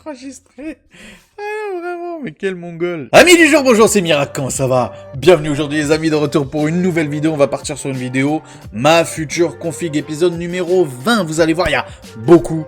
enregistré. Ah, vraiment, mais quel mongol. Amis du jour, bonjour, c'est Mirac, comment ça va? Bienvenue aujourd'hui les amis, de retour pour une nouvelle vidéo. On va partir sur une vidéo, ma future config, épisode numéro 20. Vous allez voir, il y a beaucoup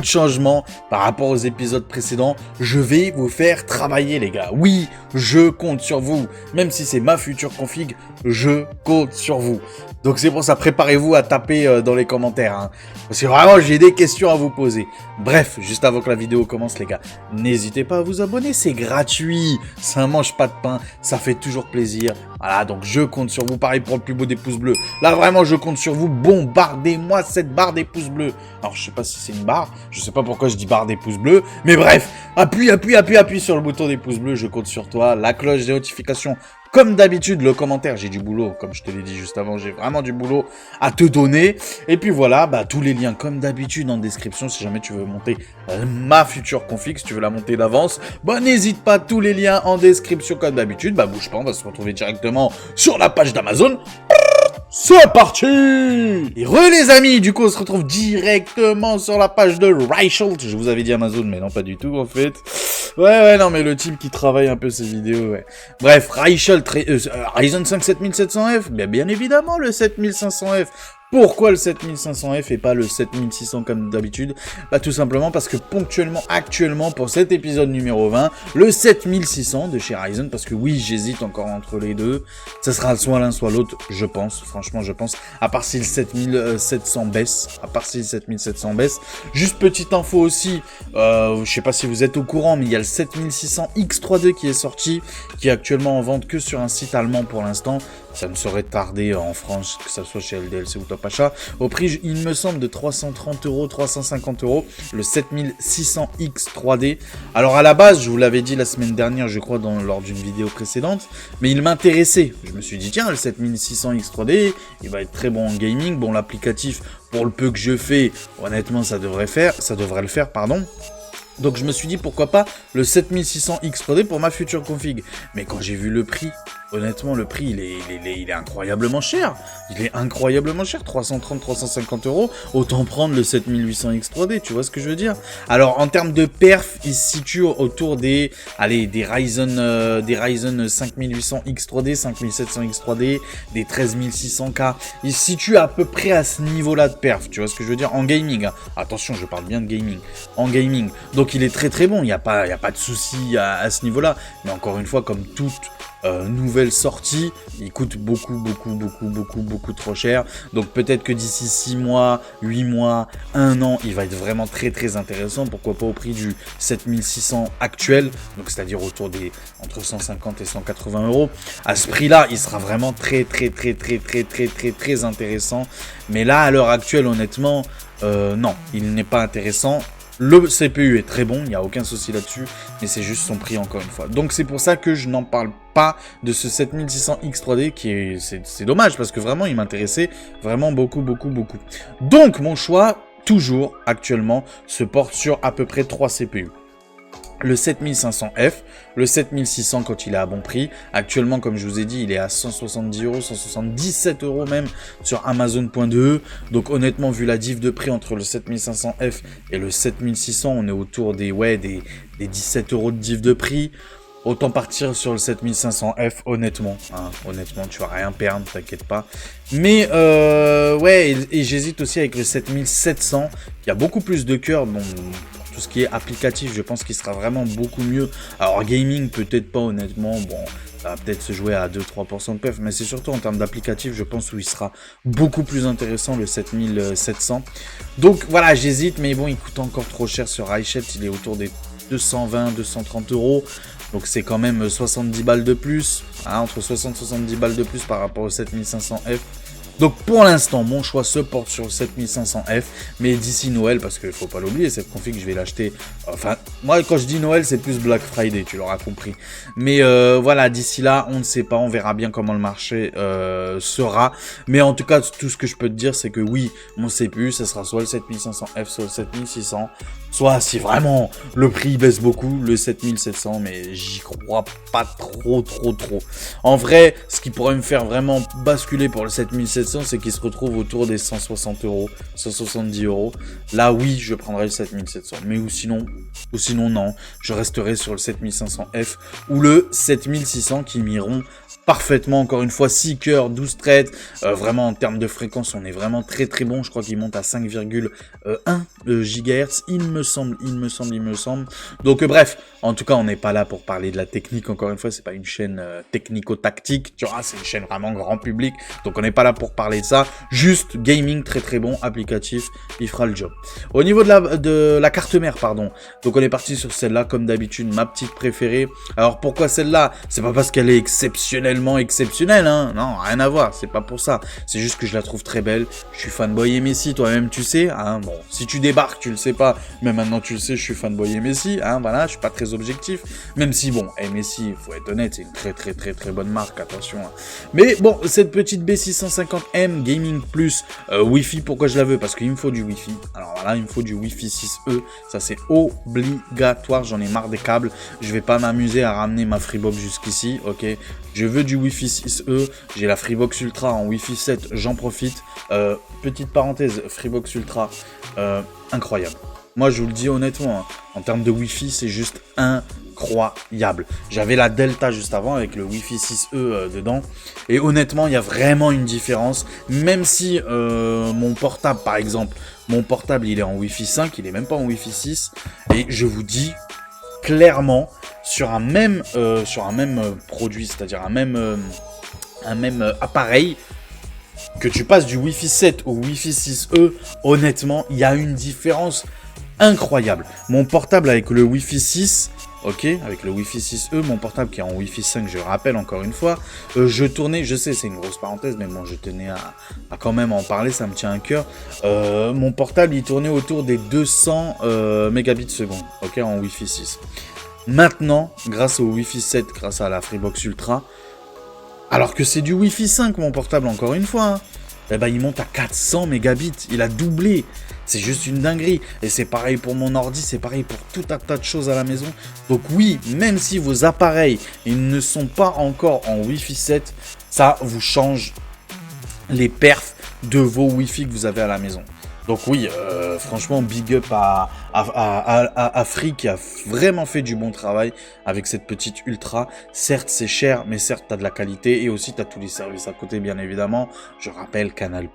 de changements par rapport aux épisodes précédents. Je vais vous faire travailler les gars. Oui, je compte sur vous. Même si c'est ma future config, je compte sur vous. Donc c'est pour ça, préparez-vous à taper dans les commentaires. Hein. Parce que vraiment, j'ai des questions à vous poser. Bref, juste avant que la vidéo commence les gars, n'hésitez pas à vous abonner, c'est gratuit. Ça mange pas de pain, ça fait toujours plaisir. Voilà, donc je compte sur vous. Pareil pour le plus beau des pouces bleus. Là vraiment, je compte sur vous. Bombardez-moi cette barre des pouces bleus. Alors je sais pas si c'est une barre, je sais pas pourquoi je dis barre des pouces bleus. Mais bref, appuie sur le bouton des pouces bleus, je compte sur toi. La cloche des notifications. Comme d'habitude, le commentaire, j'ai du boulot, comme je te l'ai dit juste avant, j'ai vraiment du boulot à te donner. Et puis voilà, tous les liens, comme d'habitude, en description, si jamais tu veux monter ma future config, si tu veux la monter d'avance, n'hésite pas, tous les liens en description, comme d'habitude. Bouge pas, on va se retrouver directement sur la page d'Amazon. C'est parti! Et les amis, du coup on se retrouve directement sur la page de Reichelt. Je vous avais dit Amazon, mais non pas du tout en fait. Ouais, non mais le type qui travaille un peu ces vidéos, ouais. Bref, Reichelt, Ryzen 5 7700F, bien évidemment le 7500F. Pourquoi le 7500F et pas le 7600 comme d'habitude? Tout simplement parce que ponctuellement, actuellement, pour cet épisode numéro 20, le 7600 de chez Ryzen, parce que oui, j'hésite encore entre les deux, ça sera soit l'un soit l'autre, je pense, franchement je pense, à part si le 7700 baisse, Juste petite info aussi, je sais pas si vous êtes au courant, mais il y a le 7600 X3D qui est sorti, qui est actuellement en vente que sur un site allemand pour l'instant. Ça ne saurait tarder en France, que ça soit chez LDLC ou Top Achat. Au prix, il me semble, de 330 €, 350 €, le 7600X 3D. Alors à la base, je vous l'avais dit la semaine dernière, je crois, lors d'une vidéo précédente, mais il m'intéressait. Je me suis dit, tiens, le 7600X 3D, il va être très bon en gaming. Bon, l'applicatif, pour le peu que je fais, honnêtement, ça devrait le faire, pardon. Donc je me suis dit pourquoi pas le 7600X 3D pour ma future config. Mais quand j'ai vu le prix, honnêtement le prix il est incroyablement cher. Il est incroyablement cher, 330, 350 €. Autant prendre le 7800X 3D, tu vois ce que je veux dire? Alors en termes de perf, il se situe autour des Ryzen 5800X 3D, 5700X 3D, des 13600K. Il se situe à peu près à ce niveau-là de perf, tu vois ce que je veux dire? En gaming, hein. Attention, je parle bien de gaming. En gaming. Donc il est très bon, il n'y a pas de souci à ce niveau-là. Mais encore une fois, comme toute nouvelle sortie, il coûte beaucoup trop cher. Donc peut-être que d'ici 6 mois, 8 mois, 1 an, il va être vraiment très intéressant. Pourquoi pas au prix du 7600 actuel, donc c'est-à-dire autour des entre 150 et 180 €. À ce prix-là, il sera vraiment très intéressant. Mais là, à l'heure actuelle, honnêtement, non, il n'est pas intéressant. Le CPU est très bon, il n'y a aucun souci là-dessus, mais c'est juste son prix encore une fois. Donc c'est pour ça que je n'en parle pas de ce 7600X 3D, c'est dommage, parce que vraiment il m'intéressait vraiment beaucoup. Donc mon choix, toujours actuellement, se porte sur à peu près 3 CPU. Le 7500F, le 7600 quand il est à bon prix. Actuellement, comme je vous ai dit, il est à 170 €, 177 € même sur Amazon.de. Donc honnêtement, vu la diff de prix entre le 7500F et le 7600, on est autour des 17 € de diff de prix. Autant partir sur le 7500F, honnêtement. Hein, honnêtement, tu vas rien perdre, t'inquiète pas. Mais, ouais, et j'hésite aussi avec le 7700, qui a beaucoup plus de cœur. Bon, tout ce qui est applicatif, je pense qu'il sera vraiment beaucoup mieux. Alors, gaming, peut-être pas, honnêtement. Bon, ça va peut-être se jouer à 2-3% de perf, mais c'est surtout en termes d'applicatif, je pense, où il sera beaucoup plus intéressant, le 7700. Donc, voilà, j'hésite, mais bon, il coûte encore trop cher sur Reichelt. Il est autour des 220-230 €. Donc c'est quand même 70 balles de plus, hein, entre 60 et 70 balles de plus par rapport au 7500F. Donc pour l'instant, mon choix se porte sur le 7500F, mais d'ici Noël, parce qu'il ne faut pas l'oublier, cette config, je vais l'acheter. Enfin, moi quand je dis Noël, c'est plus Black Friday, tu l'auras compris. Mais voilà, d'ici là, on ne sait pas, on verra bien comment le marché sera. Mais en tout cas, tout ce que je peux te dire, c'est que oui, mon CPU, ça sera soit le 7500F, soit le 7600. Soit si vraiment le prix baisse beaucoup, le 7700, mais j'y crois pas trop. En vrai, ce qui pourrait me faire vraiment basculer pour le 7700, précédent, c'est qu'il se retrouve autour des 160 euros, 170 euros. Là, oui, je prendrai le 7700. Mais ou sinon, non. Je resterai sur le 7500F ou le 7600 qui m'iront parfaitement, encore une fois, 6 cœurs, 12 traites, vraiment en termes de fréquence, on est vraiment très très bon, je crois qu'il monte à 5,1 GHz, il me semble, donc bref, en tout cas, on n'est pas là pour parler de la technique, encore une fois, c'est pas une chaîne technico-tactique, tu vois, c'est une chaîne vraiment grand public, donc on n'est pas là pour parler de ça, juste gaming très très bon, applicatif, il fera le job. Au niveau de la carte mère, pardon, donc on est parti sur celle-là, comme d'habitude, ma petite préférée. Alors pourquoi celle-là? C'est pas parce qu'elle est exceptionnelle, hein, non, rien à voir, c'est pas pour ça, c'est juste que je la trouve très belle, je suis fanboy Messi, toi-même tu sais, hein, bon, si tu débarques, tu le sais pas, mais maintenant tu le sais, je suis fanboy Messi, hein, voilà, je suis pas très objectif, même si, bon, Messi, faut être honnête, c'est une très bonne marque, attention, hein. Mais bon, cette petite B650M Gaming Plus Wi-Fi, pourquoi je la veux? Parce qu'il me faut du Wi-Fi, alors voilà, il me faut du Wi-Fi 6E, ça c'est obligatoire, j'en ai marre des câbles, je vais pas m'amuser à ramener ma Freebox jusqu'ici, ok, je veux du Wi-Fi 6E, j'ai la Freebox Ultra en Wi-Fi 7, j'en profite. Petite parenthèse, Freebox Ultra, incroyable. Moi, je vous le dis honnêtement, hein, en termes de Wi-Fi, c'est juste incroyable. J'avais la Delta juste avant avec le Wi-Fi 6E dedans. Et honnêtement, il y a vraiment une différence. Même si mon portable, par exemple, il est en Wi-Fi 5, il est même pas en Wi-Fi 6. Et je vous dis clairement, sur un même produit, c'est-à-dire un même appareil, que tu passes du Wi-Fi 7 au Wi-Fi 6E, honnêtement, il y a une différence incroyable. Mon portable avec le Wi-Fi 6, ok, avec le Wi-Fi 6E, mon portable qui est en Wi-Fi 5, je rappelle encore une fois, je tournais, je sais, c'est une grosse parenthèse, mais bon, je tenais à quand même en parler, ça me tient à cœur. Mon portable, il tournait autour des 200 mégabits seconde, ok, en Wi-Fi 6. Maintenant, grâce au Wi-Fi 7, grâce à la Freebox Ultra, alors que c'est du Wi-Fi 5 mon portable, encore une fois, hein, eh ben, il monte à 400 mégabits, il a doublé. C'est juste une dinguerie. Et c'est pareil pour mon ordi, c'est pareil pour tout un tas de choses à la maison. Donc oui, même si vos appareils ils ne sont pas encore en Wi-Fi 7, ça vous change les perfs de vos Wi-Fi que vous avez à la maison. Donc oui, franchement, big up à Free qui a vraiment fait du bon travail avec cette petite Ultra. Certes, c'est cher, mais certes, tu as de la qualité et aussi tu as tous les services à côté, bien évidemment. Je rappelle Canal+,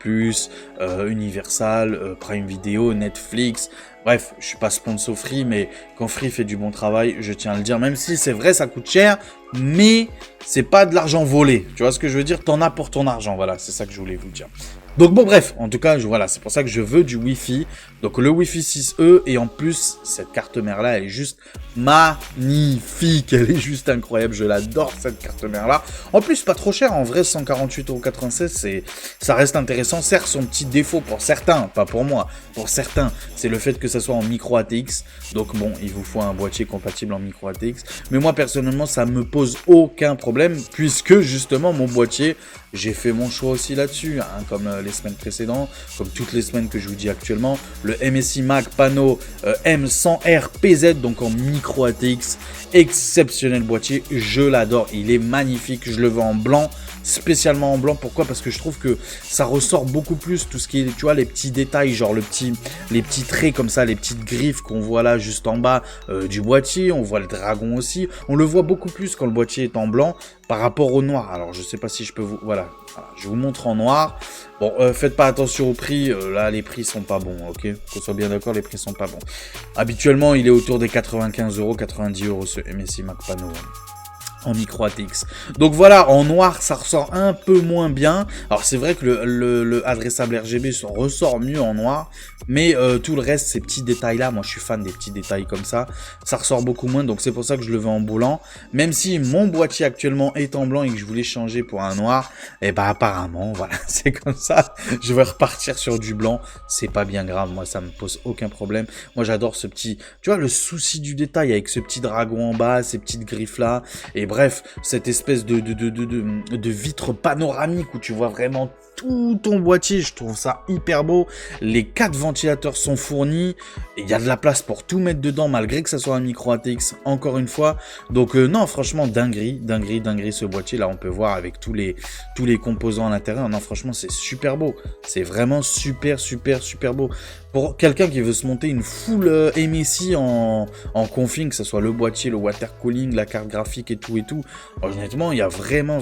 Universal, Prime Video, Netflix. Bref, je suis pas sponsor Free, mais quand Free fait du bon travail, je tiens à le dire. Même si c'est vrai, ça coûte cher, mais c'est pas de l'argent volé. Tu vois ce que je veux dire? T'en as pour ton argent. Voilà, c'est ça que je voulais vous dire. Donc bon, bref, en tout cas, voilà, c'est pour ça que je veux du Wi-Fi. Donc le Wi-Fi 6E, et en plus, cette carte mère-là, elle est juste magnifique. Elle est juste incroyable. Je l'adore, cette carte mère-là. En plus, pas trop cher. En vrai, 148,96 €, ça reste intéressant. Certes, son petit défaut pour certains, pas pour moi, pour certains, c'est le fait que ça soit en micro ATX. Donc bon, il vous faut un boîtier compatible en micro ATX. Mais moi, personnellement, ça me pose aucun problème, puisque justement, mon boîtier, j'ai fait mon choix aussi là-dessus, hein, comme les semaines précédentes, comme toutes les semaines que je vous dis actuellement. Le MSI Mag Pano M100R PZ, donc en micro ATX, exceptionnel boîtier, je l'adore, il est magnifique, je le veux en blanc, spécialement en blanc. Pourquoi? Parce que je trouve que ça ressort beaucoup plus tout ce qui est, tu vois, les petits détails, genre les petits traits comme ça, les petites griffes qu'on voit là juste en bas du boîtier. On voit le dragon aussi, on le voit beaucoup plus quand le boîtier est en blanc par rapport au noir. Alors je sais pas si je peux vous, voilà, je vous montre en noir. Bon, faites pas attention au prix, là les prix sont pas bons, ok, qu'on soit bien d'accord, les prix sont pas bons. Habituellement il est autour des 95 €, 90 € ce MSI Mag Pano en micro ATX. Donc voilà, en noir ça ressort un peu moins bien. Alors c'est vrai que le adressable RGB ressort mieux en noir, mais tout le reste, ces petits détails là, moi je suis fan des petits détails comme ça ressort beaucoup moins, donc c'est pour ça que je le veux en blanc. Même si mon boîtier actuellement est en blanc et que je voulais changer pour un noir, et bah apparemment voilà, c'est comme ça, je vais repartir sur du blanc, c'est pas bien grave, moi ça me pose aucun problème. Moi j'adore ce petit, tu vois, le souci du détail avec ce petit dragon en bas, ces petites griffes là, et bref, cette espèce de vitre panoramique où tu vois vraiment tout ton boîtier, je trouve ça hyper beau. Les 4 ventilateurs sont fournis, il y a de la place pour tout mettre dedans, malgré que ça soit un micro ATX, encore une fois. Donc non, franchement, dinguerie ce boîtier. Là, on peut voir avec tous les composants à l'intérieur. Non, franchement, c'est super beau. C'est vraiment super beau. Pour quelqu'un qui veut se monter une full MSI en config, que ce soit le boîtier, le water cooling, la carte graphique et tout, honnêtement, il y a vraiment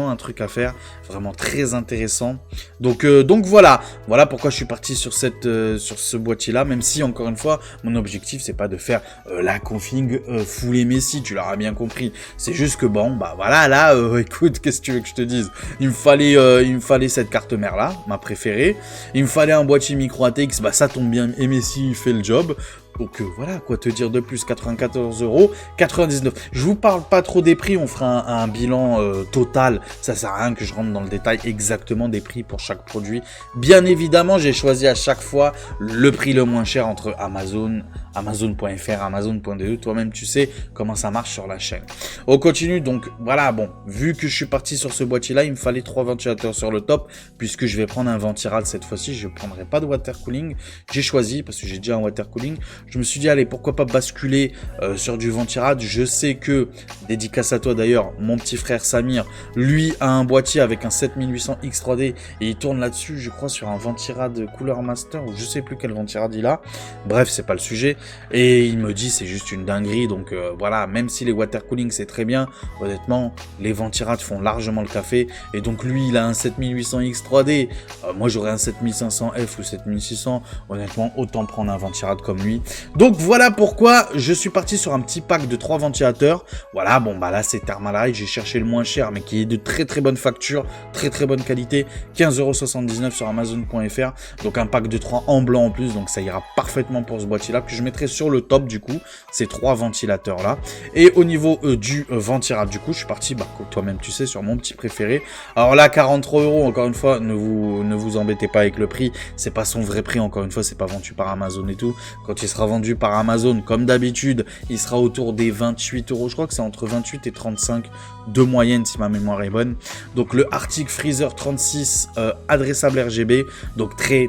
un truc à faire, vraiment très intéressant. Donc voilà pourquoi je suis parti sur ce boîtier là, même si encore une fois, mon objectif c'est pas de faire la config full MSI, tu l'auras bien compris. C'est juste que bon, bah voilà, là, écoute, qu'est-ce que tu veux que je te dise? Il me fallait cette carte mère là, ma préférée. Il me fallait un boîtier micro ATX, bah ça tombe bien, MSI fait le job. Donc voilà, quoi te dire de plus, 94,99 €. Je vous parle pas trop des prix, on fera un bilan total. Ça sert à rien que je rentre dans le détail exactement des prix pour chaque produit. Bien évidemment, j'ai choisi à chaque fois le prix le moins cher entre Amazon, Amazon.fr, Amazon.de. Toi-même, tu sais comment ça marche sur la chaîne. On continue, donc voilà, bon, vu que je suis parti sur ce boîtier-là, il me fallait 3 ventilateurs sur le top, puisque je vais prendre un ventirad cette fois-ci. Je ne prendrai pas de water cooling. J'ai choisi, parce que j'ai déjà un water cooling. Je me suis dit, allez, pourquoi pas basculer sur du ventirad. Je sais que, dédicace à toi d'ailleurs, mon petit frère Samir, lui a un boîtier avec un 7800 X3D et il tourne là-dessus, je crois, sur un ventirad Cooler Master, ou je sais plus quel ventirad il a. Bref, c'est pas le sujet. Et il me dit, c'est juste une dinguerie. Donc voilà, même si les water cooling c'est très bien, honnêtement, les ventirad font largement le café. Et donc lui, il a un 7800 X3D. Moi, j'aurais un 7500F ou 7600. Honnêtement, autant prendre un ventirad comme lui. Donc voilà pourquoi je suis parti sur un petit pack de 3 ventilateurs. Voilà, bon bah là c'est Thermalright, j'ai cherché le moins cher mais qui est de très bonne facture, très bonne qualité, 15,79 € sur Amazon.fr. Donc un pack de 3 en blanc en plus, donc ça ira parfaitement pour ce boîtier là que je mettrai sur le top du coup, ces 3 ventilateurs là. Et au niveau du ventirad du coup, je suis parti, bah toi-même tu sais, sur mon petit préféré. Alors là 43 €, encore une fois, ne vous embêtez pas avec le prix, c'est pas son vrai prix, encore une fois, c'est pas vendu par Amazon et tout. Quand il sera vendu par Amazon, comme d'habitude, il sera autour des 28 €. Je crois que c'est entre 28 et 35 de moyenne, si ma mémoire est bonne. Donc le Arctic Freezer 36 adressable RGB. Donc très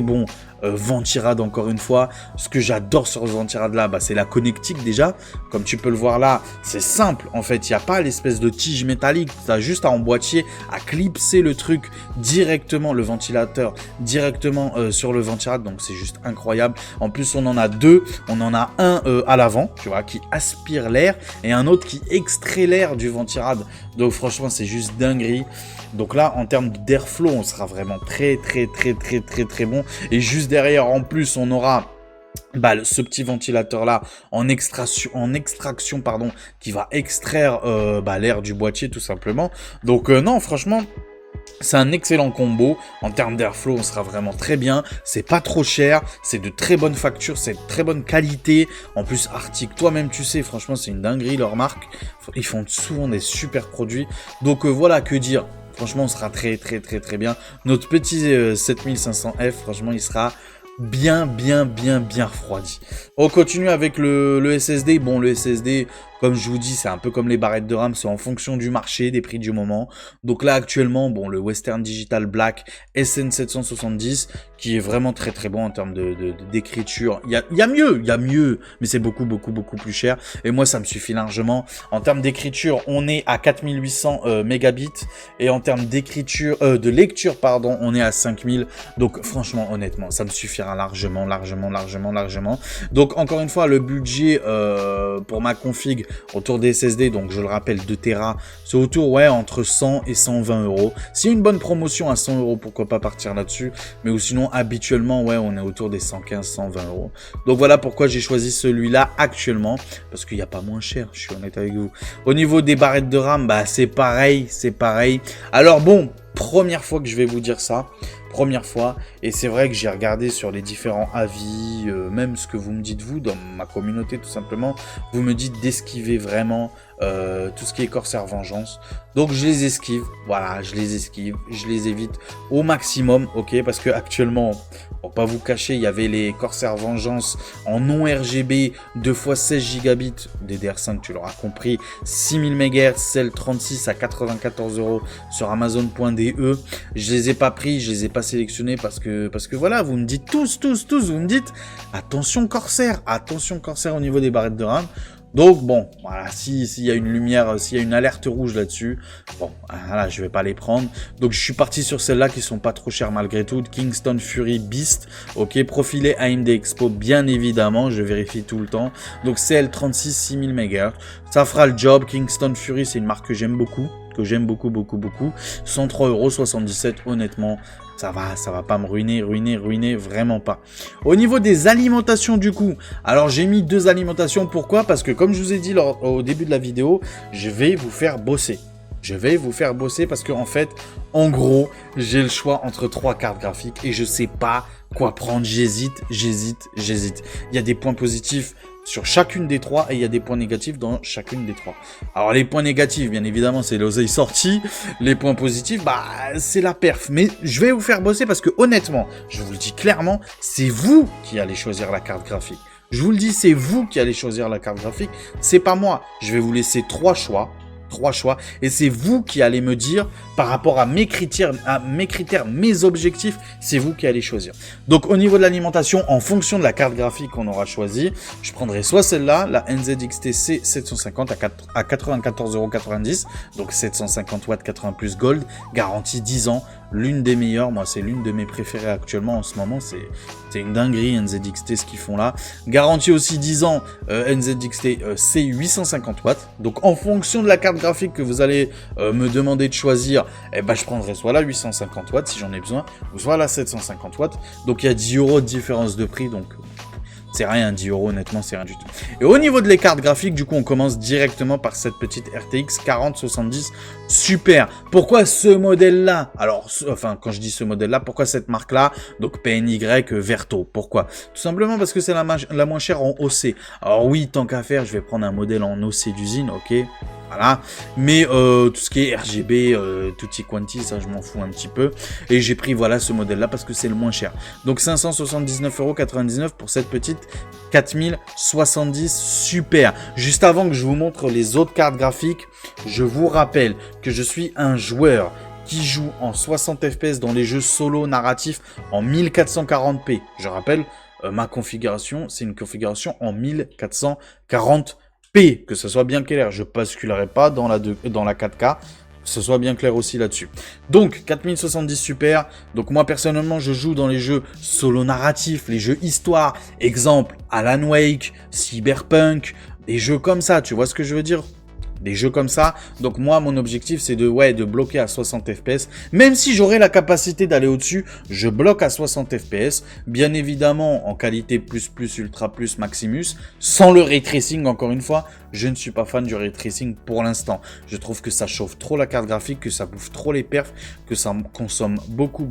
bon. Ventirad encore une fois. Ce que j'adore sur ce ventirad là, bah, c'est la connectique déjà. Comme tu peux le voir là, c'est simple en fait. Il n'y a pas l'espèce de tige métallique. Tu as juste à emboîtier, à clipser le truc directement, le ventilateur directement sur le ventirad. Donc c'est juste incroyable. En plus, on en a deux. On en a un à l'avant, tu vois, qui aspire l'air et un autre qui extrait l'air du ventirad. Donc franchement, c'est juste dinguerie. Donc là, en termes d'airflow, on sera vraiment très bon. Et juste derrière, en plus, on aura ce petit ventilateur là en extraction pardon, qui va extraire l'air du boîtier tout simplement. Donc non, franchement, c'est un excellent combo. En termes d'airflow, on sera vraiment très bien. C'est pas trop cher. C'est de très bonne facture. C'est de très bonne qualité. En plus, Arctic, toi-même, tu sais, franchement, c'est une dinguerie, leur marque. Ils font souvent des super produits. Donc voilà, que dire. Franchement, on sera très bien. Notre petit 7500F, franchement, il sera bien refroidi. On continue avec le SSD. Bon, le SSD, comme je vous dis, c'est un peu comme les barrettes de RAM, c'est en fonction du marché, des prix du moment. Donc là, actuellement, bon, le Western Digital Black SN770, qui est vraiment très bon en termes d'écriture. Il y a mieux, mais c'est beaucoup plus cher. Et moi, ça me suffit largement. En termes d'écriture, on est à 4800 mégabits. Et en termes d'écriture, de lecture, pardon, on est à 5000. Donc franchement, honnêtement, ça me suffira largement. Donc encore une fois, le budget pour ma config autour des SSD, donc je le rappelle, 2 Tera, c'est autour, ouais, entre 100 et 120 €. S'il y a une bonne promotion à 100 €, pourquoi pas partir là-dessus. Mais ou sinon, habituellement, ouais, on est autour des 115, 120 €. Donc voilà pourquoi j'ai choisi celui-là actuellement, parce qu'il n'y a pas moins cher, je suis honnête avec vous. Au niveau des barrettes de RAM, bah c'est pareil. Alors bon, première fois que je vais vous dire ça, première fois. Et c'est vrai que j'ai regardé sur les différents avis, même ce que vous me dites vous, dans ma communauté tout simplement, vous me dites d'esquiver vraiment tout ce qui est Corsair Vengeance. Donc je les esquive, voilà, je les esquive, je les évite au maximum, ok, parce que actuellement, pour pas vous cacher, il y avait les Corsair Vengeance en non RGB 2x16 gigabits, DDR5 tu l'auras compris, 6000 MHz, celle 36 à 94 € sur Amazon.de. Je les ai pas pris, je les ai pas sélectionnés parce que voilà, vous me dites tous, vous me dites attention Corsair au niveau des barrettes de RAM. Donc bon, voilà, s'il y a une lumière, s'il y a une alerte rouge là-dessus, bon, voilà, je vais pas les prendre. Donc je suis parti sur celles-là qui sont pas trop chères malgré tout. Kingston Fury Beast, ok, profilé AMD Expo, bien évidemment, je vérifie tout le temps. Donc CL36 6000 MHz, ça fera le job. Kingston Fury, c'est une marque que j'aime beaucoup. 103,77 €, honnêtement, ça va pas me ruiner, vraiment pas. Au niveau des alimentations du coup, alors j'ai mis 2 alimentations, pourquoi? Parce que comme je vous ai dit au début de la vidéo, je vais vous faire bosser. Parce que en fait, en gros, j'ai le choix entre 3 cartes graphiques et je sais pas quoi prendre, j'hésite. Il y a des points positifs sur chacune des 3 et il y a des points négatifs dans chacune des 3. Alors les points négatifs, bien évidemment, c'est l'oseille sortie. Les points positifs, bah c'est la perf. Mais je vais vous faire bosser parce que honnêtement, je vous le dis clairement, c'est vous qui allez choisir la carte graphique. Je vous le dis, c'est vous qui allez choisir la carte graphique, c'est pas moi. Je vais vous laisser 3 choix. Et c'est vous qui allez me dire par rapport à mes critères, mes objectifs, c'est vous qui allez choisir. Donc au niveau de l'alimentation, en fonction de la carte graphique qu'on aura choisie, je prendrai soit celle-là, la NZXT C750 à 94,90 €, donc 750 watts 80 plus gold, garantie 10 ans, l'une des meilleures, moi c'est l'une de mes préférées actuellement en ce moment, c'est une dinguerie NZXT ce qu'ils font là. Garantie aussi 10 ans, NZXT C850 watts, donc en fonction de la carte graphique que vous allez me demander de choisir, eh ben, je prendrai soit la 850 watts si j'en ai besoin, ou soit la 750 watts, donc il y a 10 € de différence de prix, donc c'est rien, 10 € honnêtement, c'est rien du tout. Et au niveau de les cartes graphiques, du coup, on commence directement par cette petite RTX 4070 Super. Pourquoi ce modèle-là? Alors, enfin, quand je dis ce modèle-là, pourquoi cette marque-là? Donc, PNY Verto. Pourquoi? Tout simplement parce que c'est la moins chère en OC. Alors oui, tant qu'à faire, je vais prendre un modèle en OC d'usine, ok? Voilà, mais tout ce qui est RGB, tutti quanti, ça je m'en fous un petit peu. Et j'ai pris voilà ce modèle-là parce que c'est le moins cher. Donc 579,99 € pour cette petite 4070 Super. Juste avant que je vous montre les autres cartes graphiques, je vous rappelle que je suis un joueur qui joue en 60 FPS dans les jeux solo narratifs en 1440p. Je rappelle, ma configuration, c'est une configuration en 1440p. Que ce soit bien clair, je basculerai pas dans la 4K, que ce soit bien clair aussi là-dessus. Donc 4070 Super, donc moi personnellement je joue dans les jeux solo narratifs, les jeux histoire, exemple Alan Wake, Cyberpunk, des jeux comme ça, tu vois ce que je veux dire? Des jeux comme ça, donc moi mon objectif c'est de bloquer à 60 fps, même si j'aurais la capacité d'aller au-dessus, je bloque à 60 fps, bien évidemment en qualité plus ultra plus Maximus, sans le ray tracing. Encore une fois, je ne suis pas fan du ray tracing pour l'instant, je trouve que ça chauffe trop la carte graphique, que ça bouffe trop les perfs, que ça consomme beaucoup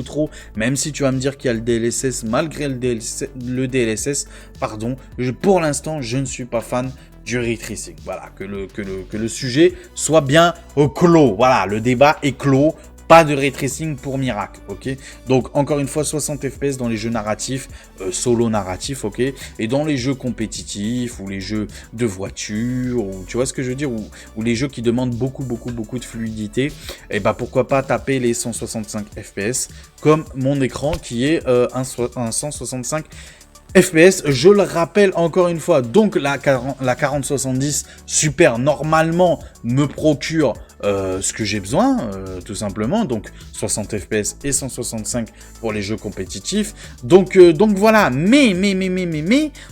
trop, même si tu vas me dire qu'il y a le DLSS, malgré le DLSS, pardon, pour l'instant je ne suis pas fan du ray tracing. Voilà, que le sujet soit bien clos. Voilà, le débat est clos. Pas de ray tracing pour Miracle, ok? Donc, encore une fois, 60 FPS dans les jeux narratifs, solo narratifs, ok? Et dans les jeux compétitifs, ou les jeux de voiture, ou tu vois ce que je veux dire? Ou les jeux qui demandent beaucoup de fluidité, et bah pourquoi pas taper les 165 FPS, comme mon écran qui est un 165 FPS, je le rappelle encore une fois, donc la 4070 Super normalement me procure ce que j'ai besoin, tout simplement, donc 60 FPS et 165 pour les jeux compétitifs, donc voilà, mais,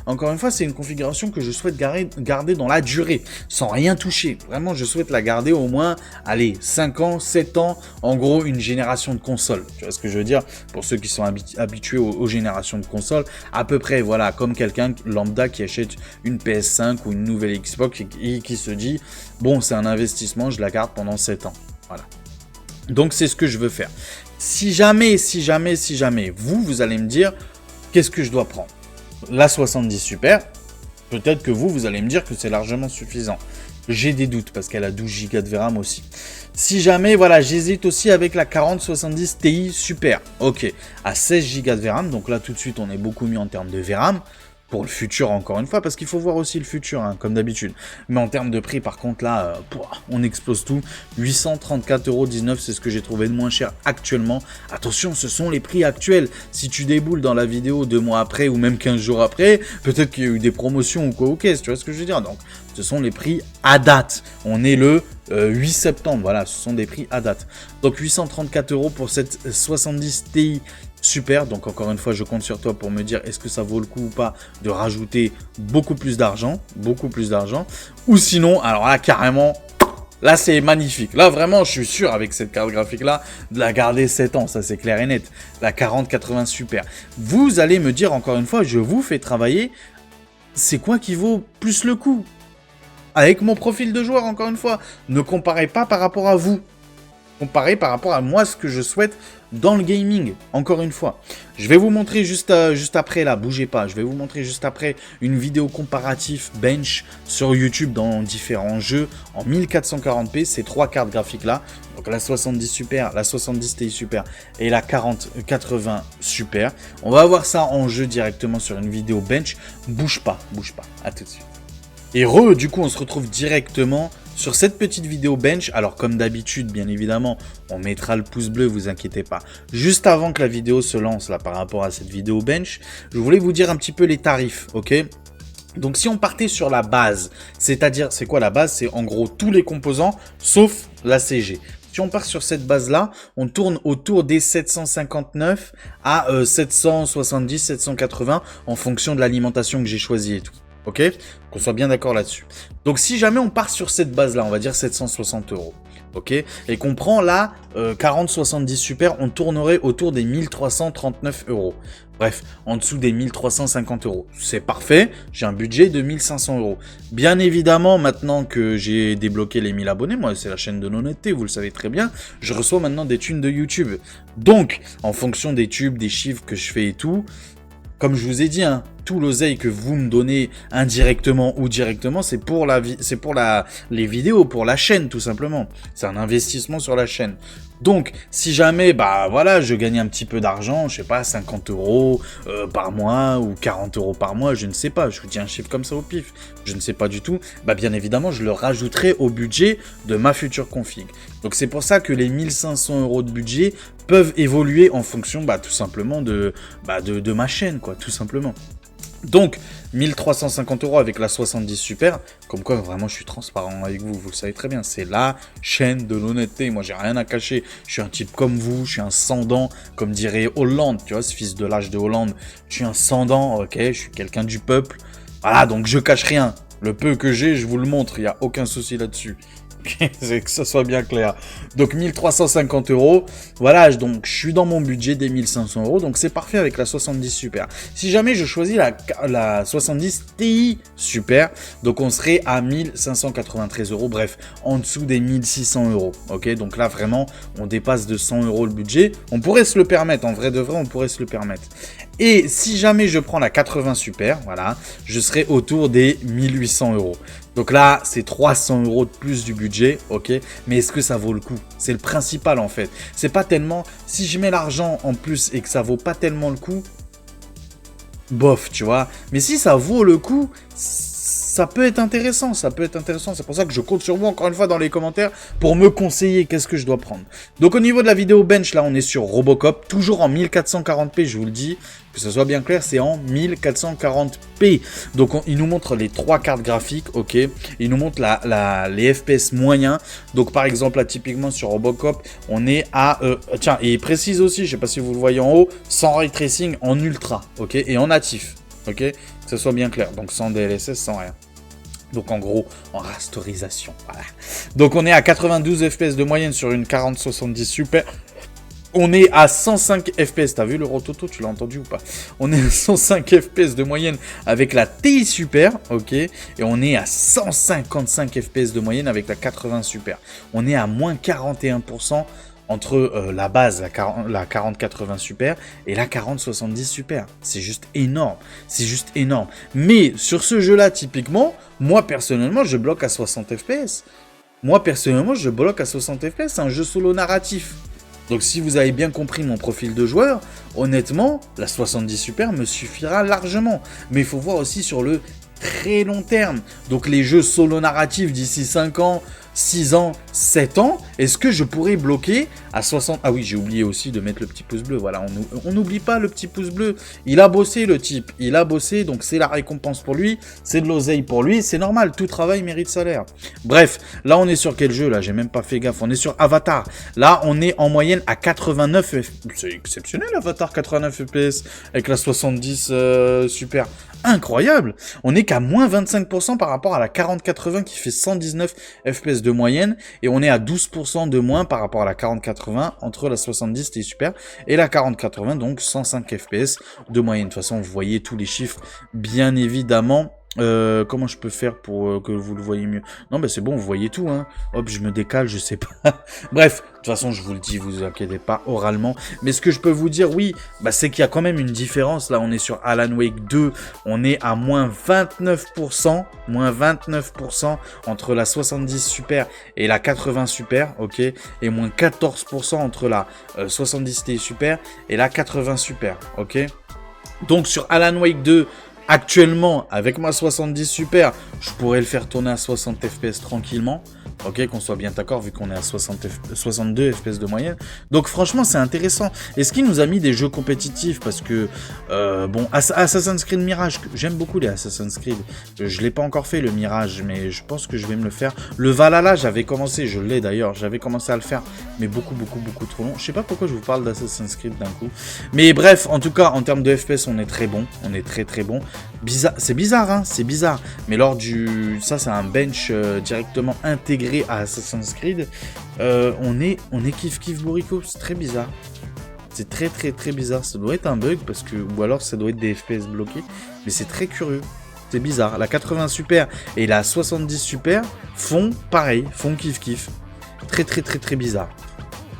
encore une fois, c'est une configuration que je souhaite garder dans la durée, sans rien toucher, vraiment, je souhaite la garder au moins, allez, 5 ans, 7 ans, en gros, une génération de consoles, tu vois ce que je veux dire, pour ceux qui sont habitués aux générations de consoles, à peu près, voilà, comme quelqu'un lambda qui achète une PS5 ou une nouvelle Xbox et qui se dit, bon, c'est un investissement, je la garde pendant 7 ans, voilà. Donc c'est ce que je veux faire. Si jamais, vous allez me dire, qu'est-ce que je dois prendre? La 70 Super, peut-être que vous allez me dire que c'est largement suffisant. J'ai des doutes parce qu'elle a 12 Go de VRAM aussi. Si jamais, voilà, j'hésite aussi avec la 4070 Ti Super. Ok, à 16 Go de VRAM, donc là tout de suite on est beaucoup mieux en termes de VRAM. Pour le futur encore une fois, parce qu'il faut voir aussi le futur, hein, comme d'habitude. Mais en termes de prix, par contre, là, on explose tout. 834,19 €, c'est ce que j'ai trouvé de moins cher actuellement. Attention, ce sont les prix actuels. Si tu déboules dans la vidéo 2 mois après, ou même 15 jours après, peut-être qu'il y a eu des promotions ou quoi ou qu'est-ce, tu vois ce que je veux dire? Donc, ce sont les prix à date. On est le 8 septembre, voilà, ce sont des prix à date. Donc, 834 € pour cette 70 Ti Super, donc encore une fois, je compte sur toi pour me dire est-ce que ça vaut le coup ou pas de rajouter beaucoup plus d'argent, ou sinon, alors là, carrément, là, c'est magnifique. Là, vraiment, je suis sûr, avec cette carte graphique-là, de la garder 7 ans, ça c'est clair et net. La 4080 Super. Vous allez me dire, encore une fois, je vous fais travailler, c'est quoi qui vaut plus le coup? Avec mon profil de joueur, encore une fois, ne comparez pas par rapport à vous. Comparé par rapport à moi, ce que je souhaite dans le gaming, encore une fois. Je vais vous montrer juste après, là, bougez pas, je vais vous montrer juste après une vidéo comparative bench sur YouTube dans différents jeux en 1440p, ces trois cartes graphiques-là, donc la 70 Super, la 70 Ti Super et la 4080 Super. On va voir ça en jeu directement sur une vidéo bench, bouge pas, à tout de suite. Et du coup, on se retrouve directement sur cette petite vidéo bench. Alors, comme d'habitude, bien évidemment, on mettra le pouce bleu, vous inquiétez pas. Juste avant que la vidéo se lance, là, par rapport à cette vidéo bench, je voulais vous dire un petit peu les tarifs, ok? Donc, si on partait sur la base, c'est-à-dire, c'est quoi la base? C'est en gros tous les composants, sauf la CG. Si on part sur cette base-là, on tourne autour des 759 à 770, 780 en fonction de l'alimentation que j'ai choisie et tout. Ok, qu'on soit bien d'accord là-dessus. Donc si jamais on part sur cette base-là, on va dire 760 €, ok, et qu'on prend la 4070 Super, on tournerait autour des 1339 €. Bref, en dessous des 1350 €. C'est parfait, j'ai un budget de 1500 €. Bien évidemment, maintenant que j'ai débloqué les 1000 abonnés, moi c'est la chaîne de l'honnêteté, vous le savez très bien, je reçois maintenant des thunes de YouTube. Donc, en fonction des tubes, des chiffres que je fais et tout, comme je vous ai dit, hein, tout l'oseille que vous me donnez indirectement ou directement, c'est pour les vidéos, pour la chaîne tout simplement. C'est un investissement sur la chaîne. Donc, si jamais, bah voilà, je gagne un petit peu d'argent, je sais pas, 50 € par mois ou 40 € par mois, je ne sais pas, je vous dis un chiffre comme ça au pif, je ne sais pas du tout, bah bien évidemment, je le rajouterai au budget de ma future config. Donc, c'est pour ça que les 1500 € de budget peuvent évoluer en fonction, bah tout simplement de ma chaîne, quoi, tout simplement. Donc, 1350 € avec la 70 Super, comme quoi vraiment je suis transparent avec vous, vous le savez très bien, c'est la chaîne de l'honnêteté, moi j'ai rien à cacher, je suis un type comme vous, je suis un sans-dent, comme dirait Hollande, tu vois, ce fils de l'âge de Hollande, je suis un sans-dent, ok, je suis quelqu'un du peuple, voilà, donc je cache rien, le peu que j'ai, je vous le montre, il n'y a aucun souci là-dessus. C'est que ça soit bien clair. Donc 1350 €. Voilà, donc je suis dans mon budget des 1500 €. Donc c'est parfait avec la 70 Super. Si jamais je choisis la 70 Ti Super, donc on serait à 1593 €. Bref, en dessous des 1600 €. Ok, donc là vraiment, on dépasse de 100 € le budget. On pourrait se le permettre, en vrai de vrai, on pourrait se le permettre. Et si jamais je prends la 80 Super, voilà, je serai autour des 1800 €. Donc là, c'est 300 € de plus du budget, ok. Mais est-ce que ça vaut le coup? C'est le principal en fait. C'est pas tellement, si je mets l'argent en plus et que ça vaut pas tellement le coup, bof, tu vois. Mais si ça vaut le coup, ça peut être intéressant, C'est pour ça que je compte sur vous encore une fois dans les commentaires pour me conseiller qu'est-ce que je dois prendre. Donc au niveau de la vidéo bench, là on est sur Robocop, toujours en 1440p, je vous le dis, que ce soit bien clair, c'est en 1440p. Donc il nous montre les trois cartes graphiques, ok. Il nous montre les FPS moyens. Donc par exemple là typiquement sur Robocop, on est à tiens, et il précise aussi, je sais pas si vous le voyez en haut, sans ray tracing en ultra, ok, et en natif. Ok, que ce soit bien clair, donc sans DLSS, sans rien. Donc en gros, en rasterisation, voilà. Donc on est à 92 FPS de moyenne sur une 4070 Super. On est à 105 FPS, t'as vu le rototo, tu l'as entendu ou pas? On est à 105 FPS de moyenne avec la Ti Super, ok. Et on est à 155 FPS de moyenne avec la 80 Super. On est à moins 41%. entre la base, la 40-80 Super et la 40-70 Super. C'est juste énorme. C'est juste énorme. Mais sur ce jeu-là, typiquement, moi personnellement, je bloque à 60 FPS. Moi personnellement, je bloque à 60 FPS. C'est un jeu solo narratif. Donc si vous avez bien compris mon profil de joueur, honnêtement, la 70 Super me suffira largement. Mais il faut voir aussi sur le très long terme. Donc les jeux solo narratifs d'ici 5 ans, 6 ans, 7 ans, est-ce que je pourrais bloquer à 60... Ah oui, j'ai oublié aussi de mettre le petit pouce bleu. Voilà, on n'oublie pas le petit pouce bleu. Il a bossé le type, il a bossé, donc c'est la récompense pour lui, c'est de l'oseille pour lui, c'est normal, tout travail mérite salaire. Bref, là on est sur quel jeu là? J'ai même pas fait gaffe, on est sur Avatar. Là on est en moyenne à 89 FPS. C'est exceptionnel Avatar, 89 FPS avec la 70 Super. Incroyable. On est qu'à moins 25% par rapport à la 40-80 qui fait 119 FPS de moyenne et on est à 12% de moins par rapport à la 40-80 entre la 70 Ti Super et la 40-80, donc 105 FPS de moyenne. De toute façon, vous voyez tous les chiffres, bien évidemment. Comment je peux faire pour que vous le voyez mieux? Non, mais c'est bon, vous voyez tout, hein. Hop, je me décale, je sais pas. Bref, de toute façon, je vous le dis, vous inquiétez pas oralement. Mais ce que je peux vous dire, oui, bah, c'est qu'il y a quand même une différence. Là, on est sur Alan Wake 2, on est à moins 29%, entre la 70 Super et la 80 Super, ok, et moins 14% entre la 70 Ti Super et la 80 Super, ok. Donc sur Alan Wake 2, actuellement, avec ma 70 Super, je pourrais le faire tourner à 60 FPS tranquillement. Ok, qu'on soit bien d'accord, vu qu'on est à 62 FPS de moyenne. Donc franchement, c'est intéressant. Et ce qui nous a mis des jeux compétitifs, parce que, bon, Assassin's Creed Mirage, j'aime beaucoup les Assassin's Creed. Je l'ai pas encore fait, le Mirage, mais je pense que je vais me le faire. Le Valhalla, j'avais commencé, je l'ai d'ailleurs, j'avais commencé à le faire, mais beaucoup trop long. Je sais pas pourquoi je vous parle d'Assassin's Creed d'un coup. Mais bref, en tout cas, en termes de FPS, on est très bon. On est très bon. C'est bizarre, hein, c'est bizarre. Mais lors du... Ça, c'est un bench directement intégré à Assassin's Creed. On est kiff bourrico. C'est très bizarre. C'est très bizarre. Ça doit être un bug, parce que... Ou alors, ça doit être des FPS bloqués. Mais c'est très curieux. C'est bizarre. La 80 Super et la 70 Super font pareil. Font kiff. Très bizarre.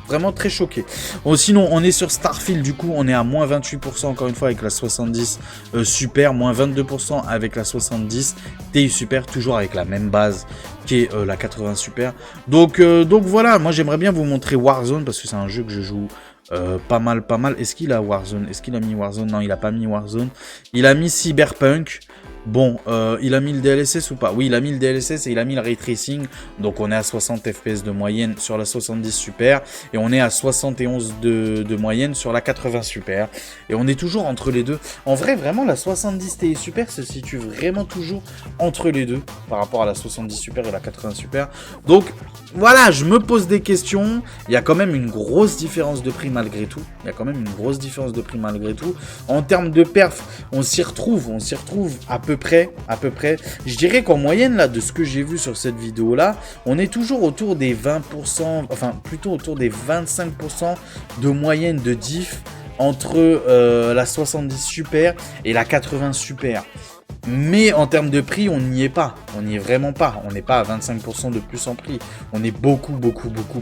Vraiment très choqué. Bon, sinon, on est sur Starfield, du coup, on est à moins 28% encore une fois avec la 70 Super, moins 22% avec la 70 Ti Super, toujours avec la même base qui est la 80 Super. Donc voilà, moi j'aimerais bien vous montrer Warzone parce que c'est un jeu que je joue pas mal. Est-ce qu'il a Warzone? Est-ce qu'il a mis Warzone? Non, il a pas mis Warzone. Il a mis Cyberpunk. Bon, il a mis le DLSS ou pas? Oui, il a mis le DLSS et il a mis le Ray Tracing. Donc on est à 60 FPS de moyenne sur la 70 Super. Et on est à 71 de moyenne sur la 80 Super. Et on est toujours entre les deux. En vrai, vraiment, la 70 Ti Super se situe vraiment toujours entre les deux. Par rapport à la 70 Super et la 80 Super. Donc, voilà, je me pose des questions. Il y a quand même une grosse différence de prix malgré tout. En termes de perf, on s'y retrouve à peu près. Je dirais qu'en moyenne, là, de ce que j'ai vu sur cette vidéo-là, on est toujours autour des 20%, enfin, plutôt autour des 25% de moyenne de diff entre la 70 Super et la 80 Super. Mais en termes de prix, on n'y est pas. On n'y est vraiment pas. On n'est pas à 25% de plus en prix. On est beaucoup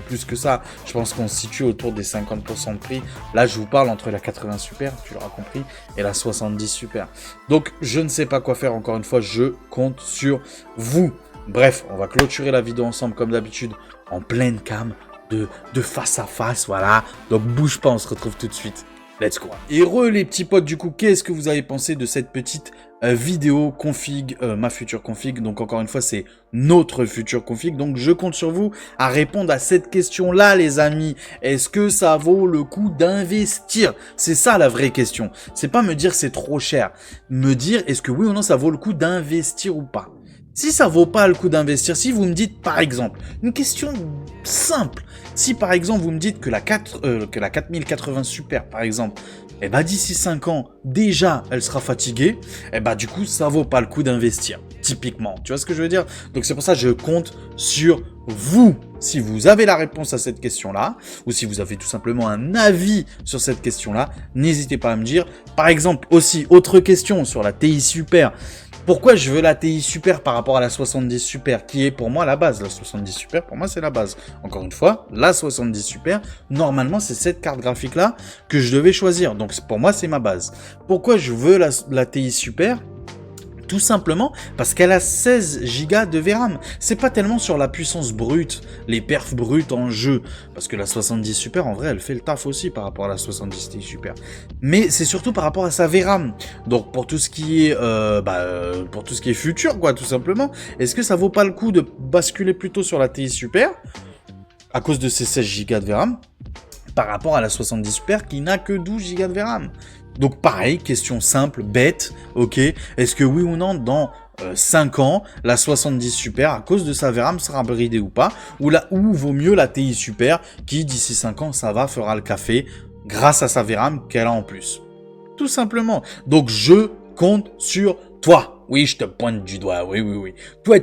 plus que ça. Je pense qu'on se situe autour des 50% de prix. Là, je vous parle entre la 80 Super, tu l'auras compris, et la 70 Super. Donc, je ne sais pas quoi faire. Encore une fois, je compte sur vous. Bref, on va clôturer la vidéo ensemble comme d'habitude en pleine cam, de face à face, voilà. Donc, bouge pas, on se retrouve tout de suite. Let's go. Et les petits potes, du coup, qu'est-ce que vous avez pensé de cette petite vidéo config, ma future config? Donc encore une fois, c'est notre future config. Donc je compte sur vous à répondre à cette question-là, les amis. Est-ce que ça vaut le coup d'investir? C'est ça la vraie question. C'est pas me dire c'est trop cher. Me dire est-ce que oui ou non ça vaut le coup d'investir ou pas? Si ça vaut pas le coup d'investir, si vous me dites par exemple, une question simple, si par exemple vous me dites que la 4080 Super par exemple, eh ben d'ici 5 ans, déjà elle sera fatiguée, eh ben du coup ça vaut pas le coup d'investir, typiquement, tu vois ce que je veux dire? Donc c'est pour ça que je compte sur vous. Si vous avez la réponse à cette question-là, ou si vous avez tout simplement un avis sur cette question-là, n'hésitez pas à me dire. Par exemple aussi, autre question sur la TI Super. Pourquoi je veux la TI Super par rapport à la 70 Super, qui est pour moi la base. La 70 Super, pour moi, c'est la base. Encore une fois, la 70 Super, normalement, c'est cette carte graphique-là que je devais choisir. Donc, pour moi, c'est ma base. Pourquoi je veux la TI Super ? Tout simplement parce qu'elle a 16 Go de VRAM. C'est pas tellement sur la puissance brute, les perfs brutes en jeu, parce que la 70 Super, en vrai, elle fait le taf aussi par rapport à la 70 Ti Super. Mais c'est surtout par rapport à sa VRAM. Donc pour tout ce qui est, pour tout ce qui est futur, quoi, tout simplement. Est-ce que ça vaut pas le coup de basculer plutôt sur la Ti Super à cause de ses 16 Go de VRAM par rapport à la 70 Super qui n'a que 12 Go de VRAM? Donc pareil, question simple, bête, ok. Est-ce que oui ou non, dans 5 ans, la 70 Super, à cause de sa VRAM, sera bridée ou pas? Ou vaut mieux la TI Super, qui d'ici 5 ans, ça va, fera le café, grâce à sa VRAM qu'elle a en plus. Tout simplement. Donc je compte sur toi. Oui, je te pointe du doigt, oui. Toi,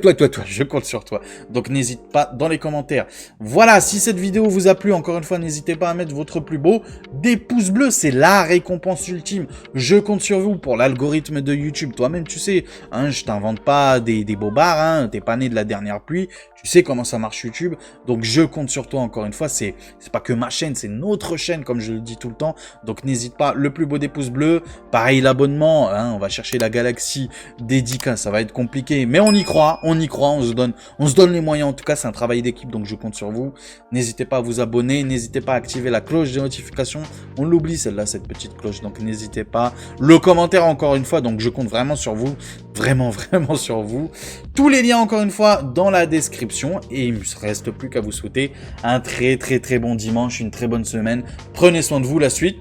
je compte sur toi. Donc n'hésite pas dans les commentaires. Voilà, si cette vidéo vous a plu, encore une fois, n'hésitez pas à mettre votre plus beau. Des pouces bleus, c'est la récompense ultime. Je compte sur vous pour l'algorithme de YouTube. Toi-même, tu sais, hein, je t'invente pas des bobards, hein, t'es pas né de la dernière pluie. Tu sais comment ça marche YouTube. Donc je compte sur toi, encore une fois, c'est pas que ma chaîne, c'est notre chaîne, comme je le dis tout le temps. Donc n'hésite pas, le plus beau des pouces bleus. Pareil, l'abonnement, hein, on va chercher la galaxie dédicace, ça va être compliqué, mais on y croit, on se donne les moyens. En tout cas, c'est un travail d'équipe, donc je compte sur vous. N'hésitez pas à vous abonner, n'hésitez pas à activer la cloche de notification. On l'oublie celle-là, cette petite cloche, donc n'hésitez pas. Le commentaire encore une fois, donc je compte vraiment sur vous, vraiment sur vous. Tous les liens encore une fois dans la description et il ne me reste plus qu'à vous souhaiter un très bon dimanche, une très bonne semaine. Prenez soin de vous, la suite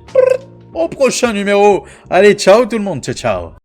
au prochain numéro. Allez, ciao tout le monde, ciao.